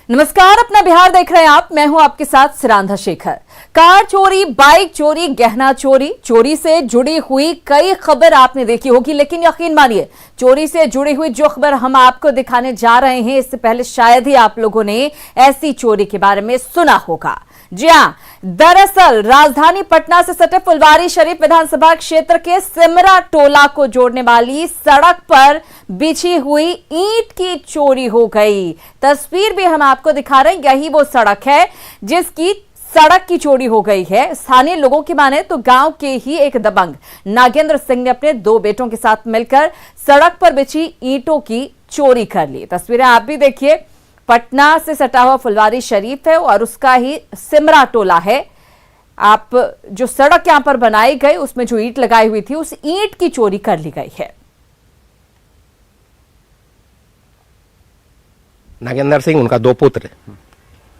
नमस्कार, अपना बिहार देख रहे हैं आप। मैं हूं आपके साथ सिरांधा शेखर। कार चोरी, बाइक चोरी, गहना चोरी, चोरी से जुड़ी हुई कई खबर आपने देखी होगी, लेकिन यकीन मानिए चोरी से जुड़ी हुई जो खबर हम आपको दिखाने जा रहे हैं, इससे पहले शायद ही आप लोगों ने ऐसी चोरी के बारे में सुना होगा। जी हां, दरअसल राजधानी पटना से सटे फुलवारी शरीफ विधानसभा क्षेत्र के सिमरा टोला को जोड़ने वाली सड़क पर बिछी हुई ईंट की चोरी हो गई। तस्वीर भी हम आपको दिखा रहे हैं, यही वो सड़क है जिसकी सड़क की चोरी हो गई है। स्थानीय लोगों की माने तो गांव के ही एक दबंग नागेंद्र सिंह ने अपने 2 बेटों के साथ मिलकर सड़क पर बिछी ईंटों की चोरी कर ली। तस्वीरें आप भी देखिए, पटना से सटा हुआ फुलवारी शरीफ है और उसका ही सिमरा टोला है। आप जो सड़क यहां पर बनाई गई उसमें जो ईंट लगाई हुई थी, उस ईंट की चोरी कर ली गई है। नागेंद्र सिंह, उनका 2 पुत्र।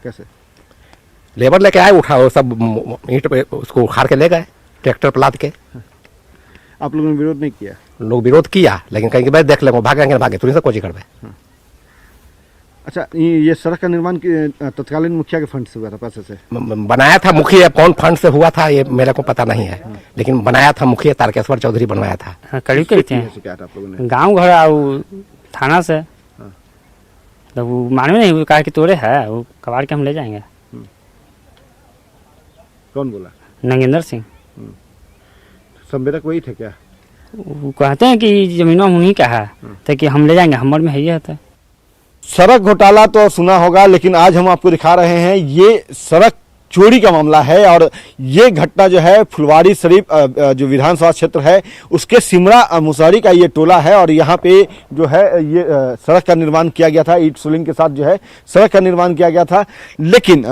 कैसे? लेबर लेके आए, उठा वो सब ईंट पे उसको उखाड़ के ले गए, ट्रैक्टर पर लाद के। आप लोगों ने विरोध नहीं किया? लोग विरोध किया, लेकिन कहीं भाई देख लेंगे, भागे तुरंत कोची करवे। अच्छा, ये सड़क का निर्माण तत्कालीन मुखिया के फंड से हुआ था, पैसे से बनाया था मुखिया। कौन फंड से हुआ था ये मेरे को पता नहीं है, लेकिन बनाया था मुखिया तारकेश्वर चौधरी बनवाया था। करीब करीब थे गाँव घर और थाना से। तो वो मालूम नहीं, वो कहा कि तोड़े है, वो कबाड़ के हम ले जाएंगे। कौन बोला? नागेंद्र सिंह। संवेदक वही थे क्या? वो कहते हैं कि जमीन उन्हीं का है, तो कि हम ले जाएंगे, हमर में है ये है। सड़क घोटाला तो सुना होगा, लेकिन आज हम आपको दिखा रहे हैं ये सड़क चोरी का मामला है। और ये घटना जो है फुलवारी शरीफ जो विधानसभा क्षेत्र है उसके सिमरा मुसहरी का ये टोला है। और यहाँ पे जो है ये सड़क का निर्माण किया गया था, ईंट सोलिंग के साथ जो है सड़क का निर्माण किया गया था। लेकिन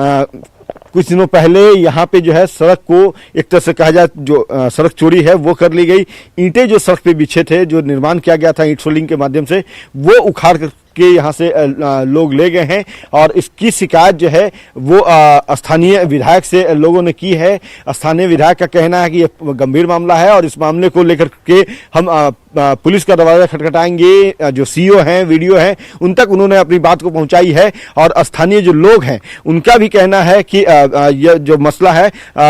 कुछ दिनों पहले यहाँ पे जो है सड़क को एक तरह से कहा जाए जो सड़क चोरी है वो कर ली गई। ईंटें जो सड़क पे बिछे थे, जो निर्माण किया गया था ईंट सोलिंग के माध्यम से, वो उखाड़ के यहाँ से लोग ले गए हैं। और इसकी शिकायत जो है वो स्थानीय विधायक से लोगों ने की है। स्थानीय विधायक का कहना है कि ये गंभीर मामला है और इस मामले को लेकर के हम पुलिस का दरवाजा खटखटाएंगे। जो सीओ हैं, वीडियो हैं, उन तक उन्होंने अपनी बात को पहुंचाई है। और स्थानीय जो लोग हैं उनका भी कहना है कि यह जो मसला है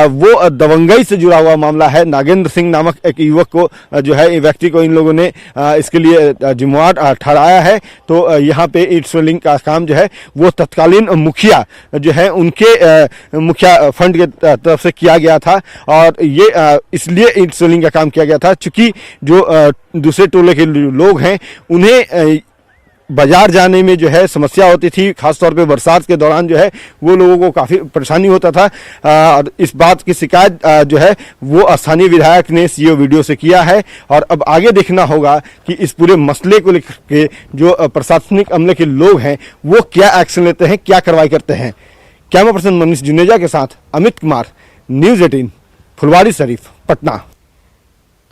वो दबंगई से जुड़ा हुआ मामला है। नागेंद्र सिंह नामक एक युवक को जो है, व्यक्ति को इन लोगों ने इसके लिए जिम्मेवार ठहराया है। तो यहाँ पे ईंट सोलिंग का काम जो है वो तत्कालीन मुखिया जो है उनके मुखिया फंड के तरफ से किया गया था। और ये इसलिए ईंट सोलिंग का काम किया गया था चूंकि जो दूसरे टोले के लोग हैं उन्हें बाजार जाने में जो है समस्या होती थी। खासतौर पे बरसात के दौरान जो है वो लोगों को काफी परेशानी होता था। और इस बात की शिकायत जो है वो स्थानीय विधायक ने सीओ वीडियो से किया है। और अब आगे देखना होगा कि इस पूरे मसले को लेकर के जो प्रशासनिक अमले के लोग हैं वो क्या एक्शन लेते हैं, क्या कार्रवाई करते हैं। कैमरा पर्सन मनीष जुनेजा के साथ अमित कुमार, न्यूज़ 18, फुलवारी शरीफ, पटना।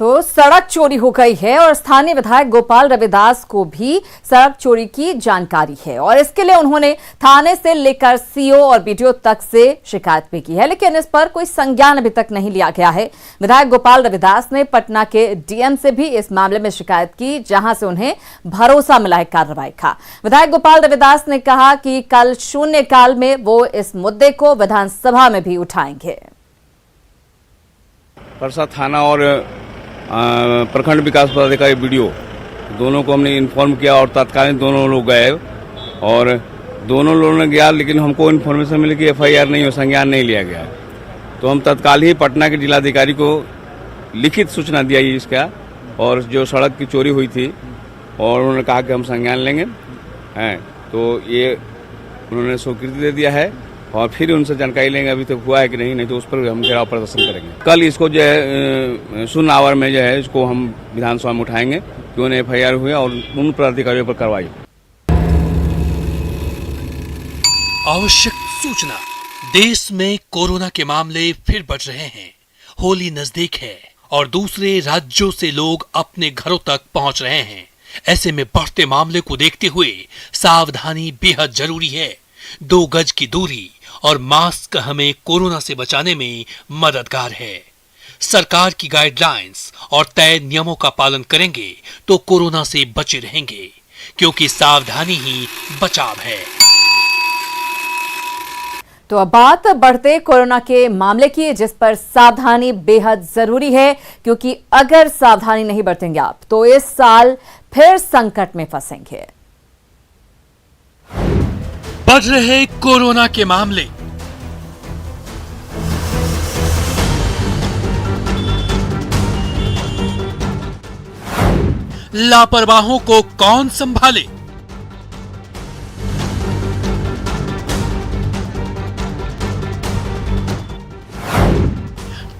तो सड़क चोरी हो गई है और स्थानीय विधायक गोपाल रविदास को भी सड़क चोरी की जानकारी है और इसके लिए उन्होंने थाने से लेकर सीओ और बीडीओ तक से शिकायत भी की है, लेकिन इस पर कोई संज्ञान अभी तक नहीं लिया गया है। विधायक गोपाल रविदास ने पटना के डीएम से भी इस मामले में शिकायत की, जहां से उन्हें भरोसा मिला है कार्रवाई का। विधायक गोपाल रविदास ने कहा कि कल शून्यकाल में वो इस मुद्दे को विधानसभा में भी उठाएंगे। परसा थाना और प्रखंड विकास पदाधिकारी वीडियो दोनों को हमने इन्फॉर्म किया और तत्कालीन दोनों लोग गए और दोनों लोगों ने गया, लेकिन हमको इन्फॉर्मेशन मिली कि एफआईआर नहीं हो, संज्ञान नहीं लिया गया। तो हम तत्काल ही पटना के जिलाधिकारी को लिखित सूचना दिया इसका, और जो सड़क की चोरी हुई थी, और उन्होंने कहा कि हम संज्ञान लेंगे हैं। तो ये उन्होंने स्वीकृति दे दिया है और फिर उनसे जानकारी लेंगे अभी तक हुआ है कि नहीं तो उस पर हम घेराव प्रदर्शन करेंगे। कल इसको जो है 0 आवर में जो है इसको हम विधानसभा में उठाएंगे कि उन्हें एफआईआर हुए और उन पदाधिकारियों पर कार्रवाई। आवश्यक सूचना, देश में कोरोना के मामले फिर बढ़ रहे हैं। होली नजदीक है और दूसरे राज्यों से लोग अपने घरों तक पहुंच रहे हैं। ऐसे में बढ़ते मामले को देखते हुए सावधानी बेहद जरूरी है। 2 गज की दूरी और मास्क हमें कोरोना से बचाने में मददगार है। सरकार की गाइडलाइंस और तय नियमों का पालन करेंगे तो कोरोना से बचे रहेंगे, क्योंकि सावधानी ही बचाव है। तो अब बात बढ़ते कोरोना के मामले की, जिस पर सावधानी बेहद जरूरी है, क्योंकि अगर सावधानी नहीं बरतेंगे आप तो इस साल फिर संकट में फंसेंगे। बढ़ रहे कोरोना के मामले, लापरवाहों को कौन संभाले?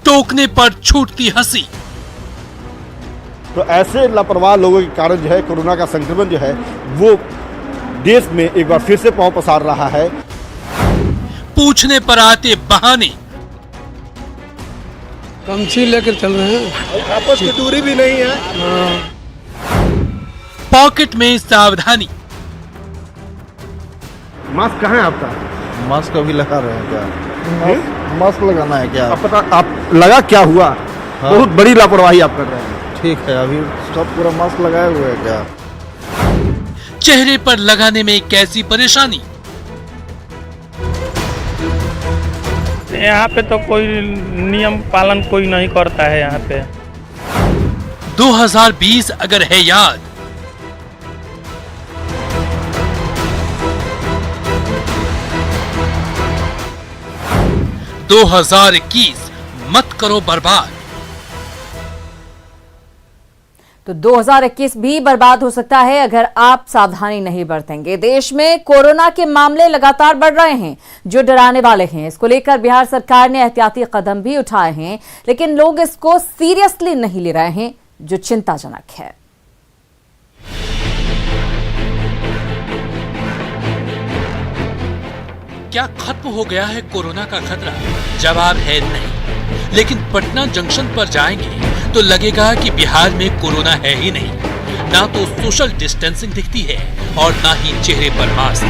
टोकने पर छूटती हंसी। तो ऐसे लापरवाह लोगों के कारण जो है कोरोना का संक्रमण जो है वो देश में एक बार फिर से पांव पसार रहा है। पूछने पर आते बहाने, कमची लेकर चल रहे हैं, आपस की दूरी भी नहीं है। पॉकेट में सावधानी। मास्क कहाँ है आपका? मास्क अभी लगा रहे हैं क्या? मास्क लगाना है क्या? आप लगा क्या हुआ? हाँ। बहुत बड़ी लापरवाही आप कर रहे हैं। ठीक है, अभी सब पूरा मास्क लगाए हुए हैं क्या? चेहरे पर लगाने में कैसी परेशानी? यहाँ पे तो कोई नियम पालन कोई नहीं करता है। यहाँ पे 2020 अगर है याद, तो 2021 मत करो बर्बाद। तो 2021 भी बर्बाद हो सकता है अगर आप सावधानी नहीं बरतेंगे। देश में कोरोना के मामले लगातार बढ़ रहे हैं, जो डराने वाले हैं। इसको लेकर बिहार सरकार ने एहतियाती कदम भी उठाए हैं, लेकिन लोग इसको सीरियसली नहीं ले रहे हैं, जो चिंताजनक है। क्या खत्म हो गया है कोरोना का खतरा? जवाब है नहीं। लेकिन पटना जंक्शन पर जाएंगे तो लगेगा कि बिहार में कोरोना है ही नहीं। ना तो सोशल डिस्टेंसिंग दिखती है और ना ही चेहरे पर मास्क।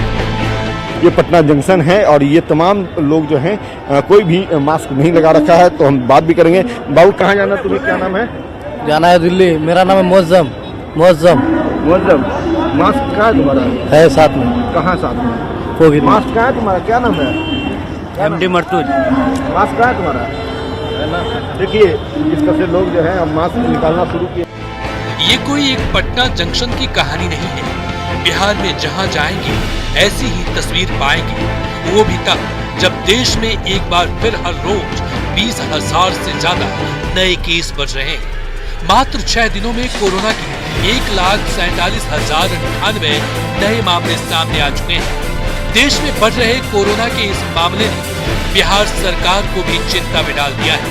ये पटना जंक्शन है और ये तमाम लोग जो हैं कोई भी मास्क नहीं लगा रखा है। तो हम बात भी करेंगे। बाबू कहाँ जाना, तुम्हें क्या नाम है? जाना है दिल्ली। मेरा नाम है मोअज्जम। मास्क कहाँ है तुम्हारा? है साथ में। कहाँ साथ में? मास्क कहाँ है तुम्हारा? क्या नाम है? MD मर्तुज। मास्क कहाँ है तुम्हारा? देखिए इस तरह से लोग जो है अब मास्क निकालना शुरू किए। ये कोई एक पटना जंक्शन की कहानी नहीं है। बिहार में जहां जाएंगे ऐसी ही तस्वीर पाएंगे, वो भी तब जब देश में एक बार फिर हर रोज 20,000 से ज्यादा नए केस बढ़ रहे हैं। मात्र 6 दिनों में कोरोना के 1,47,098 नए मामले सामने आ चुके हैं। देश में बढ़ रहे कोरोना के इस मामले ने बिहार सरकार को भी चिंता में डाल दिया है।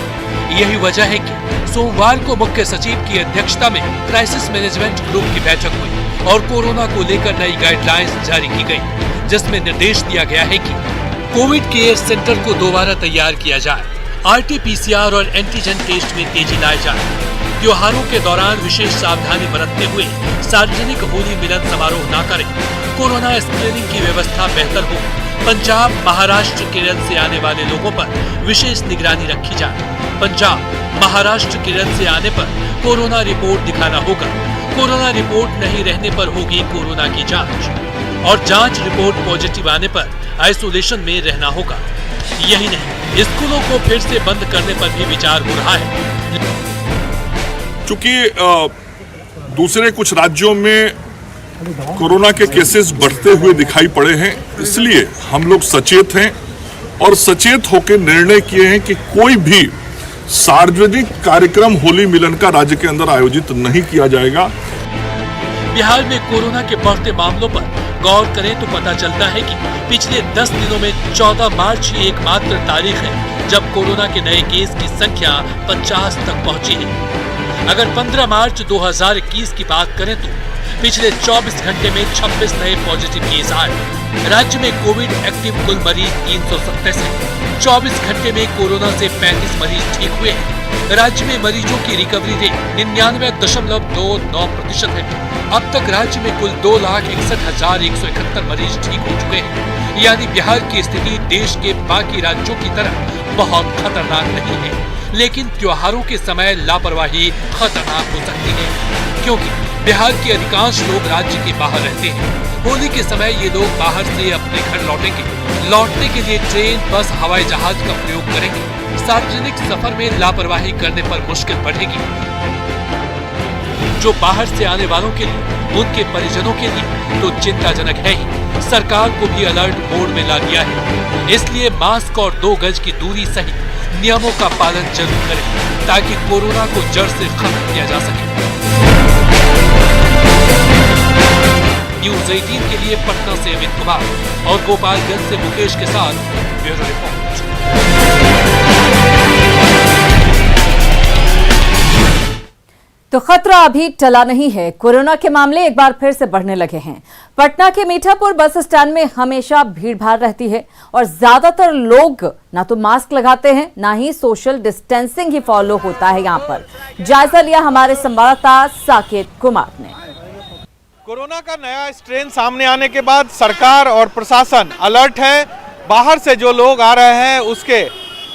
यही वजह है कि सोमवार को मुख्य सचिव की अध्यक्षता में क्राइसिस मैनेजमेंट ग्रुप की बैठक हुई और कोरोना को लेकर नई गाइडलाइंस जारी की गई, जिसमें निर्देश दिया गया है कि कोविड केयर सेंटर को दोबारा तैयार किया जाए, RT-PCR और एंटीजन टेस्ट में तेजी लाई जाए, त्योहारों के दौरान विशेष सावधानी बरतते हुए सार्वजनिक होली मिलन समारोह न करें, कोरोना स्क्रीनिंग की व्यवस्था बेहतर हो, पंजाब, महाराष्ट्र, केरल से आने वाले लोगों पर विशेष निगरानी रखी जाए, पंजाब, महाराष्ट्र, केरल से आने पर कोरोना रिपोर्ट दिखाना होगा, कोरोना रिपोर्ट नहीं रहने पर होगी कोरोना की जांच और जांच रिपोर्ट पॉजिटिव आने पर आइसोलेशन में रहना होगा। यही नहीं, स्कूलों को फिर से बंद करने पर भी विचार हो रहा है। चूंकि दूसरे कुछ राज्यों में कोरोना के केसेस बढ़ते हुए दिखाई पड़े हैं, इसलिए हम लोग सचेत हैं और सचेत होकर निर्णय किए हैं कि कोई भी सार्वजनिक कार्यक्रम होली मिलन का राज्य के अंदर आयोजित नहीं किया जाएगा। बिहार में कोरोना के बढ़ते मामलों पर गौर करें तो पता चलता है कि पिछले 10 दिनों में 14 मार्च ही एकमात्र तारीख है जब कोरोना के नए केस की संख्या 50 तक पहुंची है। अगर 15 मार्च 2021 की बात करें तो पिछले 24 घंटे में 26 नए पॉजिटिव केस आए। राज्य में कोविड एक्टिव कुल मरीज 337 हैं। 24 घंटे में कोरोना से 35 मरीज ठीक हुए हैं। राज्य में मरीजों की रिकवरी रेट 99.29% है। अब तक राज्य में कुल 2,61,171 मरीज ठीक हो चुके हैं। यानी बिहार की स्थिति देश के बाकी राज्यों की तरह बहुत खतरनाक नहीं है, लेकिन त्योहारों के समय लापरवाही खतरनाक हो सकती है, क्योंकि बिहार के अधिकांश लोग राज्य के बाहर रहते हैं। होली के समय ये लोग बाहर से अपने घर लौटेंगे। लौटने के लिए ट्रेन, बस, हवाई जहाज का प्रयोग करेंगे। सार्वजनिक सफर में लापरवाही करने पर मुश्किल बढ़ेगी। जो बाहर से आने वालों के लिए, उनके परिजनों के लिए तो चिंताजनक है ही। सरकार को भी अलर्ट मोड में ला दिया है। इसलिए मास्क और 2 गज की दूरी सहित नियमों का पालन जरूर करें ताकि कोरोना को जड़ से खत्म किया जा सके। न्यूज़ 18 के लिए पटना से अमित कुमार और गोपालगंज से मुकेश के साथ ब्यूरो रिपोर्ट। तो खतरा अभी टला नहीं है। कोरोना के मामले एक बार फिर से बढ़ने लगे हैं। पटना के मीठापुर बस स्टैंड में हमेशा भीड़-भाड़ रहती है और ज्यादातर लोग ना तो मास्क लगाते हैं, ना ही सोशल डिस्टेंसिंग ही फॉलो होता है। यहां पर जायजा लिया हमारे संवाददाता साकेत कुमार ने। कोरोना का नया स्ट्रेन सामने आने के बाद सरकार और प्रशासन अलर्ट है। बाहर से जो लोग आ रहे हैं उसके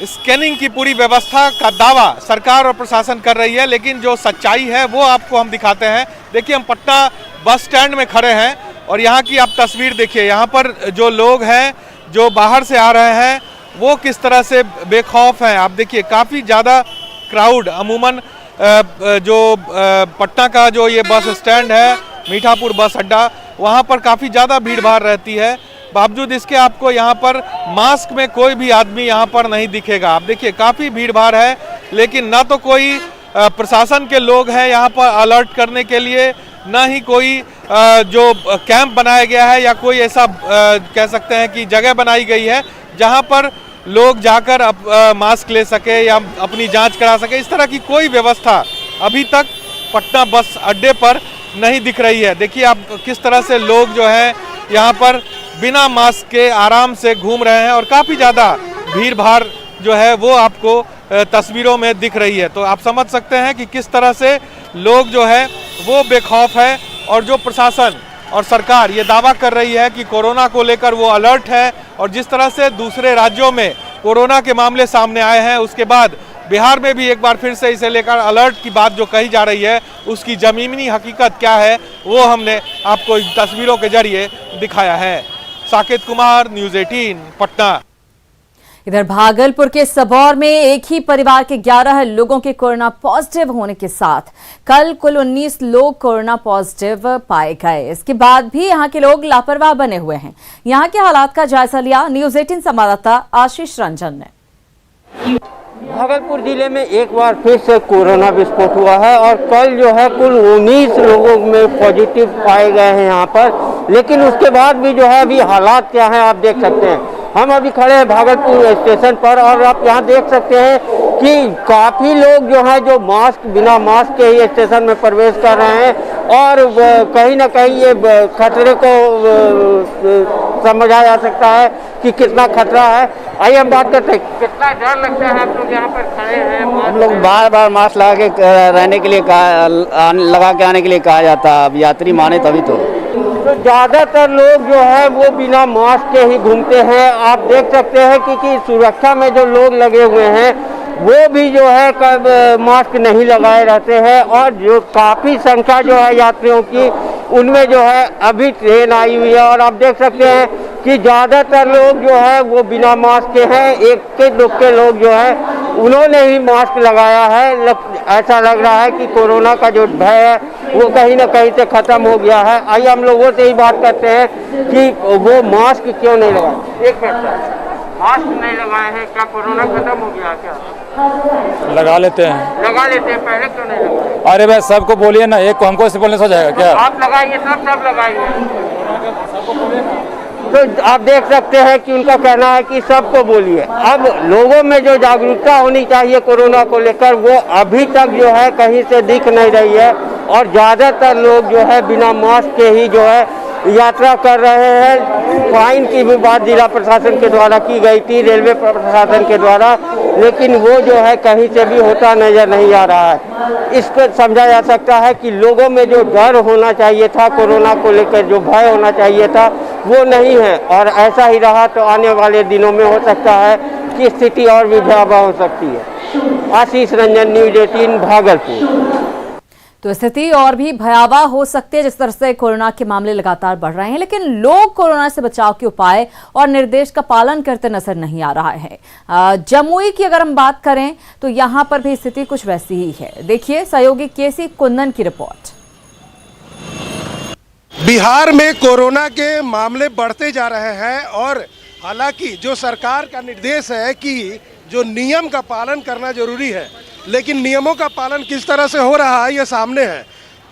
स्कैनिंग की पूरी व्यवस्था का दावा सरकार और प्रशासन कर रही है, लेकिन जो सच्चाई है वो आपको हम दिखाते हैं। देखिए, हम पटना बस स्टैंड में खड़े हैं और यहाँ की आप तस्वीर देखिए। यहाँ पर जो लोग हैं जो बाहर से आ रहे हैं वो किस तरह से बेखौफ हैं। आप देखिए, काफ़ी ज़्यादा क्राउड, अमूमन जो पटना का जो ये बस स्टैंड है, मीठापुर बस अड्डा, वहाँ पर काफ़ी ज़्यादा भीड़ भाड़ रहती है। बावजूद इसके आपको यहाँ पर मास्क में कोई भी आदमी यहाँ पर नहीं दिखेगा। आप देखिए, काफ़ी भीड़ भाड़ है, लेकिन ना तो कोई प्रशासन के लोग हैं यहाँ पर अलर्ट करने के लिए, ना ही कोई जो कैंप बनाया गया है या कोई ऐसा कह सकते हैं कि जगह बनाई गई है जहाँ पर लोग जाकर मास्क ले सके या अपनी जांच करा सके। इस तरह की कोई व्यवस्था अभी तक पटना बस अड्डे पर नहीं दिख रही है। देखिए आप किस तरह से लोग जो है यहाँ पर बिना मास्क के आराम से घूम रहे हैं और काफ़ी ज़्यादा भीड़ भाड़ जो है वो आपको तस्वीरों में दिख रही है। तो आप समझ सकते हैं कि किस तरह से लोग जो है वो बेखौफ है और जो प्रशासन और सरकार ये दावा कर रही है कि कोरोना को लेकर वो अलर्ट है। और जिस तरह से दूसरे राज्यों में कोरोना के मामले सामने आए हैं, उसके बाद बिहार में भी एक बार फिर से इसे लेकर अलर्ट की बात जो कही जा रही है, उसकी ज़मीनी हकीकत क्या है वो हमने आपको तस्वीरों के जरिए दिखाया है। साकेत कुमार, न्यूज़ 18 पटना। इधर भागलपुर के सबौर में एक ही परिवार के 11 लोगों के कोरोना पॉजिटिव होने के साथ कल कुल 19 लोग कोरोना पॉजिटिव पाए गए। इसके बाद भी यहां के लोग लापरवाह बने हुए हैं। यहां के हालात का जायजा लिया न्यूज़ 18 संवाददाता आशीष रंजन ने। भागलपुर जिले में एक बार फिर से कोरोना विस्फोट हुआ है और कल जो है कुल 19 लोगों में पॉजिटिव पाए गए हैं यहाँ पर। लेकिन उसके बाद भी जो है अभी हालात क्या हैं आप देख सकते हैं। हम अभी खड़े हैं भागलपुर स्टेशन पर और आप यहाँ देख सकते हैं कि काफ़ी लोग जो हैं जो बिना मास्क के ही स्टेशन में प्रवेश कर रहे हैं और कहीं ना कहीं ये खतरे को समझा जा सकता है कि कितना खतरा है। आइए हम बात करते हैं, कितना डर लगता है। आप लोग यहाँ पर खड़े हैं, हम लोग बार बार मास्क लगा के रहने के लिए लगा के आने के लिए कहा जाता है। अब यात्री माने तभी तो ज़्यादातर लोग जो है वो बिना मास्क के ही घूमते हैं। आप देख सकते हैं कि सुरक्षा में जो लोग लगे हुए हैं वो भी जो है मास्क नहीं लगाए रहते हैं और जो काफ़ी संख्या जो है यात्रियों की उनमें जो है अभी ट्रेन आई हुई है और आप देख सकते हैं कि ज़्यादातर लोग जो है वो बिना मास्क के हैं। एक के दो के लोग जो है उन्होंने ही मास्क लगाया है। ऐसा लग रहा है कि कोरोना का जो भय है वो कहीं ना कहीं से ख़त्म हो गया है। आइए हम लोगों से ही बात करते हैं कि वो मास्क क्यों नहीं लगाए। एक मिनट, मास्क नहीं लगाए हैं, क्या कोरोना खत्म हो गया क्या? लगा लेते हैं। लगा लेते हैं, पहले क्यों नहीं लगाए? अरे भाई सबको बोलिए ना, एक को हमको से बोलने से हो जाएगा क्या? आप लगाइए, सब लगाइए। तो आप देख सकते हैं कि उनका कहना है कि सबको बोलिए। अब लोगों में जो जागरूकता होनी चाहिए कोरोना को लेकर वो अभी तक जो है कहीं से दिख नहीं रही है और ज़्यादातर लोग जो है बिना मास्क के ही जो है यात्रा कर रहे हैं। फाइन की भी बात जिला प्रशासन के द्वारा की गई थी, रेलवे प्रशासन के द्वारा, लेकिन वो जो है कहीं से भी होता नजर नहीं आ रहा है। इसको समझा जा सकता है कि लोगों में जो डर होना चाहिए था कोरोना को लेकर, जो भय होना चाहिए था वो नहीं है और ऐसा ही रहा तो आने वाले दिनों में हो सकता है कि स्थिति और भी भयावह हो सकती है। आशीष रंजन, न्यूज़ 18 भागलपुर। तो स्थिति और भी भयावह हो सकती है जिस तरह से कोरोना के मामले लगातार बढ़ रहे हैं, लेकिन लोग कोरोना से बचाव के उपाय और निर्देश का पालन करते नजर नहीं आ रहा है। जमुई की अगर हम बात करें तो यहां पर भी स्थिति कुछ वैसी ही है। देखिए सहयोगी केसी कुंदन की रिपोर्ट। बिहार में कोरोना के मामले बढ़ते जा रहे हैं और हालांकि जो सरकार का निर्देश है कि जो नियम का पालन करना जरूरी है, लेकिन नियमों का पालन किस तरह से हो रहा है ये सामने है।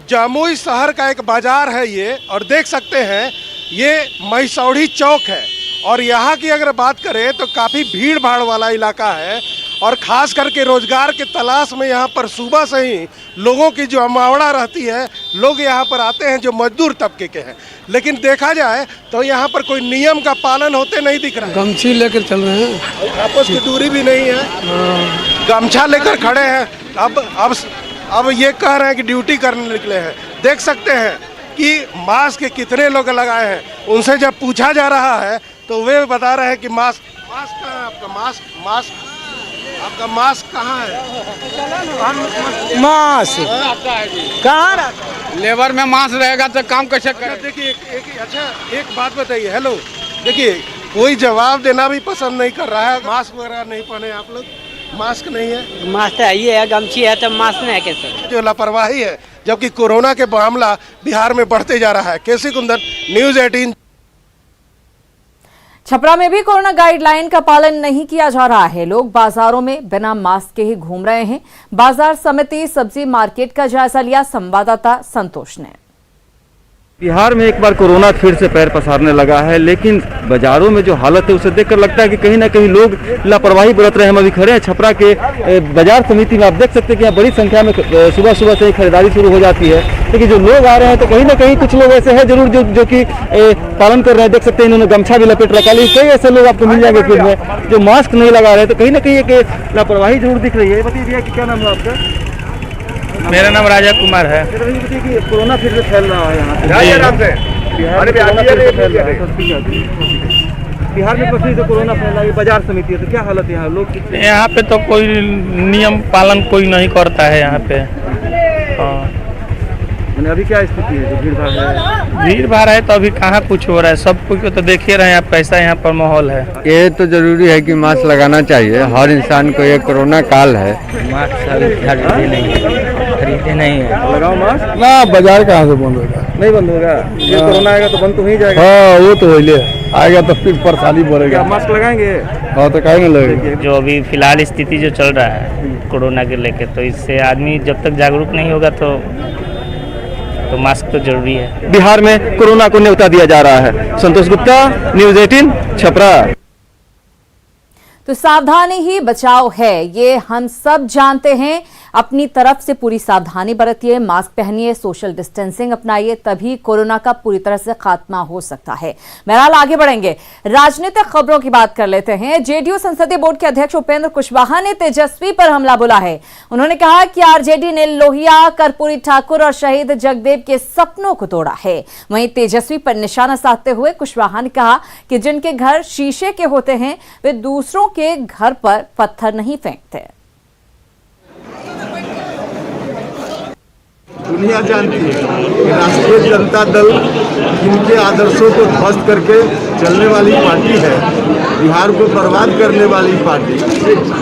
जमुई शहर का एक बाजार है ये, और देख सकते हैं ये महिसौड़ी चौक है और यहाँ की अगर बात करें तो काफ़ी भीड़ भाड़ वाला इलाका है और ख़ास करके रोजगार के तलाश में यहाँ पर सुबह से ही लोगों की जो अमावड़ा रहती है, लोग यहाँ पर आते हैं जो मजदूर तबके के हैं, लेकिन देखा जाए तो यहाँ पर कोई नियम का पालन होते नहीं दिख रहा है। गमछी लेकर चल रहे हैं, आपस की दूरी भी नहीं है, गमछा लेकर खड़े हैं। अब ये कह रहे हैं कि ड्यूटी करने निकले हैं। देख सकते हैं कि मास्क कितने लोग लगाए हैं, उनसे जब पूछा जा रहा है तो वे बता रहे हैं कि मास्क कहाँ है आपका मास्क कहाँ है? मास्क कहाँ लेबर में मास्क रहेगा तो काम कैसे करें? देखिए एक बात बताइए। हेलो, देखिए कोई जवाब देना भी पसंद नहीं कर रहा है। मास्क वगैरह नहीं पहने आप लोग? मास्क नहीं है? मास्क है, गमछी है तो मास्क नहीं है कैसे? जो लापरवाही है, जबकि कोरोना के मामला बिहार में बढ़ते जा रहा है। केसी कुंदन, न्यूज़ 18। छपरा में भी कोरोना गाइडलाइन का पालन नहीं किया जा रहा है। लोग बाजारों में बिना मास्क के ही घूम रहे हैं। बाजार समिति सब्जी मार्केट का जायजा लिया संवाददाता संतोष ने। बिहार में एक बार कोरोना फिर से पैर पसारने लगा है, लेकिन बाजारों में जो हालत है उसे देखकर लगता है कि कहीं ना कहीं लोग लापरवाही बरत रहे हैं। हम अभी खड़े हैं छपरा के बाजार समिति में। आप देख सकते हैं कि यहाँ बड़ी संख्या में सुबह सुबह से ही खरीदारी शुरू हो जाती है, लेकिन जो लोग आ रहे हैं तो कहीं ना कहीं कुछ लोग ऐसे हैं जरूर जो कि पालन कर रहे हैं। देख सकते हैं इन्होंने गमछा भी लपेट रखा है। कई ऐसे लोग आपको मिल जाएंगे फिर में जो मास्क नहीं लगा रहे हैं, तो कहीं ना कहीं एक लापरवाही जरूर दिख रही है। बताइए भैया कि क्या नाम है आपका? मेरा नाम राजा कुमार है। कोरोना फिर से फैल रहा है यहाँ बिहार में फिर से कोरोना फैला है। बाजार समिति है तो क्या हालत है यहाँ? लोग यहाँ पे तो कोई नियम पालन कोई नहीं करता है यहाँ पे। मैंने अभी क्या स्थिति है? जो भीड़ भाड़ है, भीड़ भाड़ है तो अभी कहाँ कुछ हो रहा है। सब कुछ तो देख ही रहे हैं आप कैसा यहाँ पर माहौल है। ये तो जरूरी है कि मास्क लगाना चाहिए हर इंसान को। ये कोरोना काल है। मास्क खरीदे नहीं है। लगाओ मास्क ना। बाजार कहाँ से बंद होगा? नहीं बंद होगा। ये कोरोना आएगा तो बंद तो ही जाएगा। हाँ वो तो वही आएगा तो फिर परेशानी बढ़ेगा। मास्क लगाएंगे? हाँ तो काहे नहीं लगेगा। जो अभी फिलहाल स्थिति जो चल रहा है कोरोना के लेके, तो इससे आदमी जब तक जागरूक नहीं होगा तो मास्क तो जरूरी है। बिहार में कोरोना को न्योता दिया जा रहा है। संतोष गुप्ता, न्यूज़ 18 छपरा। तो सावधानी ही बचाव है, ये हम सब जानते हैं। अपनी तरफ से पूरी सावधानी बरतिए, मास्क पहनिए, सोशल डिस्टेंसिंग अपनाइए, तभी कोरोना का पूरी तरह से खात्मा हो सकता है। बहरहाल आगे बढ़ेंगे, राजनीतिक खबरों की बात कर लेते हैं। जेडीयू संसदीय बोर्ड के अध्यक्ष उपेंद्र कुशवाहा ने तेजस्वी पर हमला बोला है। उन्होंने कहा कि आरजेडी ने लोहिया, कर्पूरी ठाकुर और शहीद जगदेव के सपनों को तोड़ा है। वहीं तेजस्वी पर निशाना साधते हुए कुशवाहा ने कहा कि जिनके घर शीशे के होते हैं वे दूसरों के घर पर पत्थर नहीं फेंकते। दुनिया जानती है कि राष्ट्रीय जनता दल इनके आदर्शों को ध्वस्त करके चलने वाली पार्टी है, बिहार को बर्बाद करने वाली पार्टी,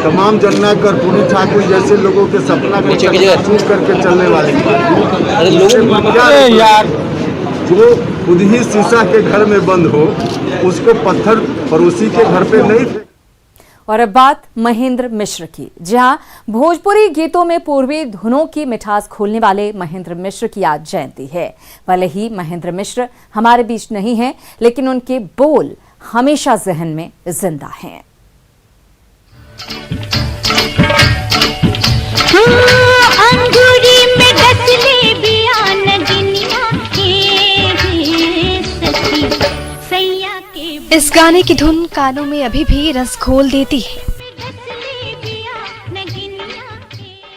तमाम जनना कर्पूरी ठाकुर जैसे लोगों के सपना को चूर करके चलने वाली पार्टी। यार जो खुद ही शीशा के घर में बंद हो उसको पत्थर पड़ोसी के घर पे नहीं। और अब बात महेंद्र मिश्र की। जहां भोजपुरी गीतों में पूर्वी धुनों की मिठास खोलने वाले महेंद्र मिश्र की आज जयंती है। भले ही महेंद्र मिश्र हमारे बीच नहीं हैं, लेकिन उनके बोल हमेशा जहन में जिंदा हैं। अंगूरी में डसले बियान गिनिया के सखी सैया के। इस गाने की धुन कानों में अभी भी रस घोल देती है।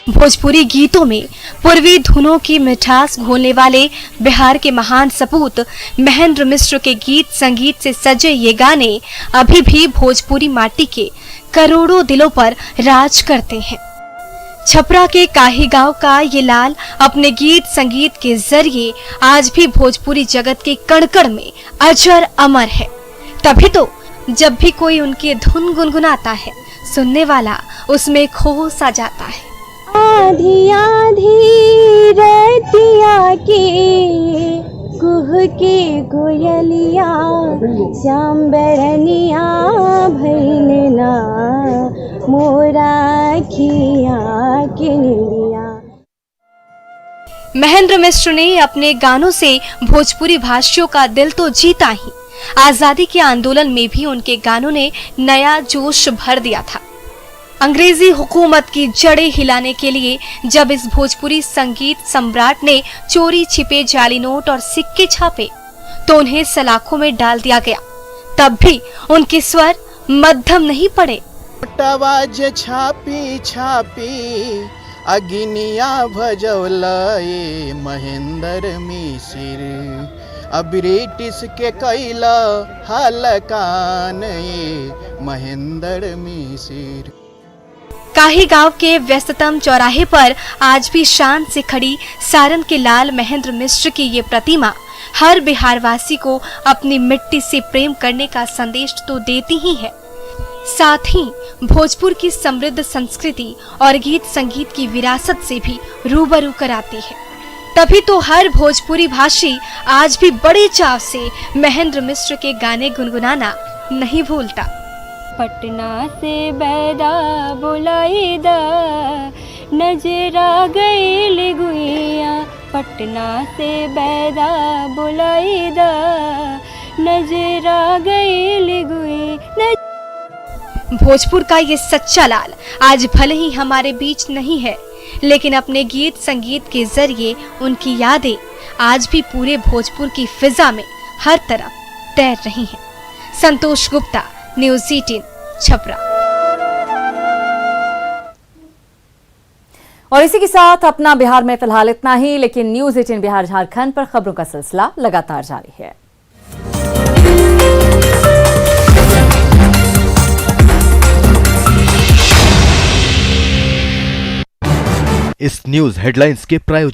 भोजपुरी गीतों में पूर्वी धुनों की मिठास घोलने वाले बिहार के महान सपूत महेंद्र मिश्र के गीत संगीत से सजे ये गाने अभी भी भोजपुरी माटी के करोड़ों दिलों पर राज करते हैं। छपरा के काही गांव का ये लाल अपने गीत संगीत के जरिए आज भी भोजपुरी जगत के कण-कण में अजर अमर है। तभी तो जब भी कोई उनकी धुन गुनगुनाता है, सुनने वाला उसमें खो सा जाता है। आधी आधी रतिया के कुह के कोयलिया श्याम बरनिया भैलना मोरा खिया के निंदिया। महेंद्र मिश्र ने अपने गानों से भोजपुरी भाषियों का दिल तो जीता ही, आजादी के आंदोलन में भी उनके गानों ने नया जोश भर दिया था। अंग्रेजी हुकूमत की जड़ें हिलाने के लिए जब इस भोजपुरी संगीत सम्राट ने चोरी छिपे जाली नोट और सिक्के छापे तो उन्हें सलाखों में डाल दिया गया। तब भी उनके स्वर मध्यम नहीं पड़े। आवाज छापी छापी अगिनिया भजौलए महेंद्र मिसिर, ब्रिटिश के कैला हलकान महेंद्र मिसिर। काही गांव के व्यस्ततम चौराहे पर आज भी शान से खड़ी सारण के लाल महेंद्र मिश्र की ये प्रतिमा हर बिहारवासी को अपनी मिट्टी से प्रेम करने का संदेश तो देती ही है, साथ ही भोजपुर की समृद्ध संस्कृति और गीत संगीत की विरासत से भी रूबरू कराती है। तभी तो हर भोजपुरी भाषी आज भी बड़े चाव से महेंद्र मिश्र के गाने गुनगुनाना नहीं भूलता। पटना से बैदा बुलाई दा नजरा गईल गुइया, पटना से बैदा बुलाई दा नजरा गईल गुइया। भोजपुर का ये सच्चा लाल आज भले ही हमारे बीच नहीं है, लेकिन अपने गीत संगीत के जरिए उनकी यादें आज भी पूरे भोजपुर की फिजा में हर तरफ तैर रही हैं। संतोष गुप्ता, न्यूज़ 18 छपरा। और इसी के साथ अपना बिहार में फिलहाल इतना ही, लेकिन न्यूज़ 18 बिहार झारखंड पर खबरों का सिलसिला लगातार जारी है। इस न्यूज हेडलाइंस के प्रायोजक